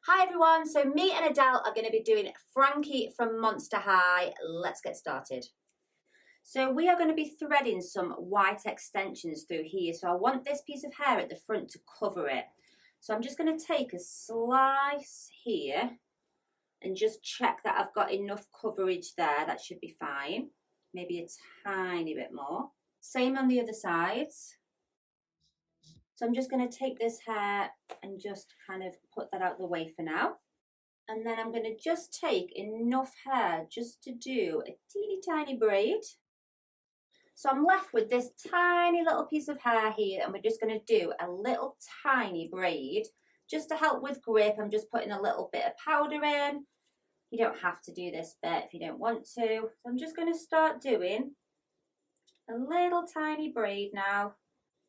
Hi everyone, so me and Adele are going to be doing Frankie from Monster High. Let's get started. So we are going to be threading some white extensions through here. So I want this piece of hair at the front to cover it. So I'm just going to take a slice here and just check that I've got enough coverage there. That should be fine. Maybe a tiny bit more. Same on the other sides. So I'm just going to take this hair and just kind of put that out the way for now. And then I'm going to just take enough hair just to do a teeny tiny braid. So I'm left with this tiny little piece of hair here, and we're just going to do a little tiny braid just to help with grip. I'm just putting a little bit of powder in. You don't have to do this bit if you don't want to. So I'm just going to start doing a little tiny braid now,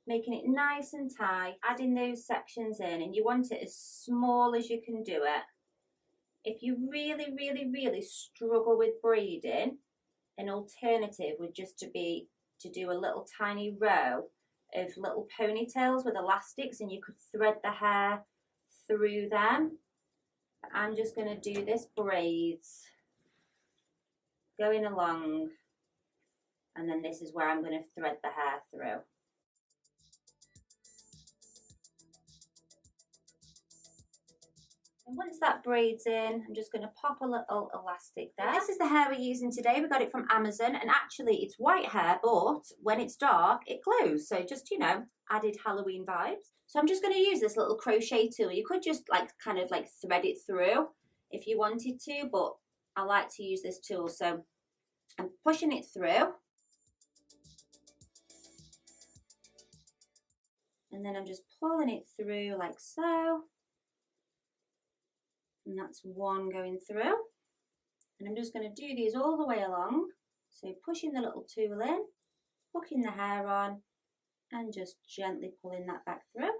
making it nice and tight, adding those sections in, and you want it as small as you can do it. If you really struggle with braiding, an alternative would just to be to do a little tiny row of little ponytails with elastics, and you could thread the hair through them. But I'm just going to do this braids going along, and then this is where I'm going to thread the hair through. And once that braid's in, I'm just going to pop a little elastic there. This is the hair we're using today. We got it from Amazon, and actually it's white hair, but when it's dark, it glows. So just, you know, added Halloween vibes. So I'm just going to use this little crochet tool. You could just kind of thread it through if you wanted to, but I like to use this tool. So I'm pushing it through. And then I'm just pulling it through like so. And that's one going through. And I'm just going to do these all the way along. So pushing the little tool in, hooking the hair on, and just gently pulling that back through.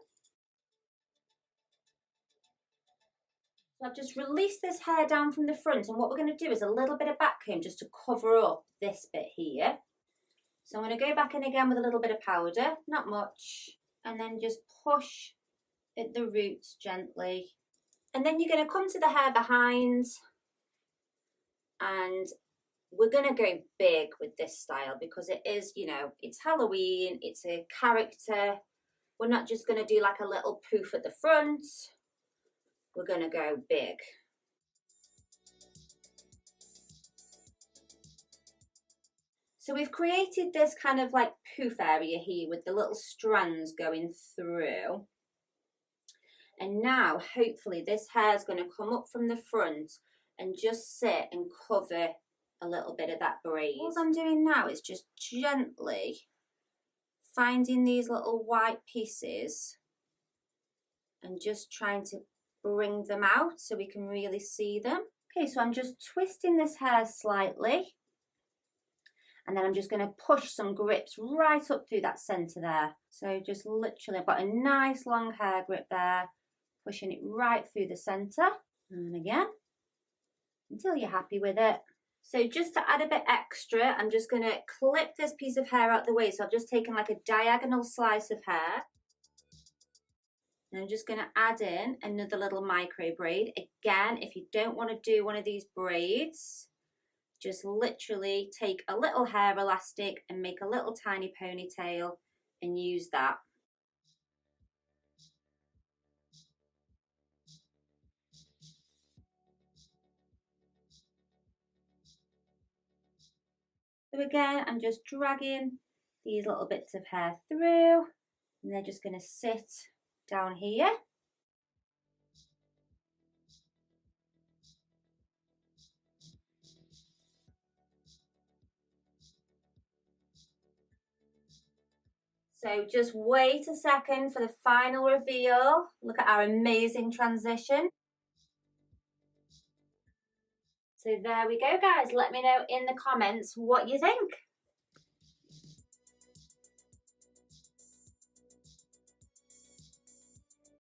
So I've just released this hair down from the front, and what we're going to do is a little bit of back comb just to cover up this bit here. So I'm going to go back in again with a little bit of powder, not much, and then just push at the roots gently. And then you're going to come to the hair behind, and we're going to go big with this style because it is, you know, it's Halloween, it's a character. We're not just going to do like a little poof at the front. We're going to go big. So we've created this kind of like poof area here with the little strands going through. And now, hopefully, this hair is going to come up from the front and just sit and cover a little bit of that braid. What I'm doing now is just gently finding these little white pieces and just trying to bring them out so we can really see them. Okay, so I'm just twisting this hair slightly. And then I'm just going to push some grips right up through that centre there. So just literally, I've got a nice long hair grip there. Pushing it right through the centre, and again until you're happy with it. So just to add a bit extra, I'm just going to clip this piece of hair out the way. So I've just taken like a diagonal slice of hair, and I'm just going to add in another little micro braid. Again, if you don't want to do one of these braids, just literally take a little hair elastic and make a little tiny ponytail and use that. So again, I'm just dragging these little bits of hair through, and they're just going to sit down here. So just wait a second for the final reveal. Look at our amazing transition. So there we go, guys. Let me know in the comments what you think.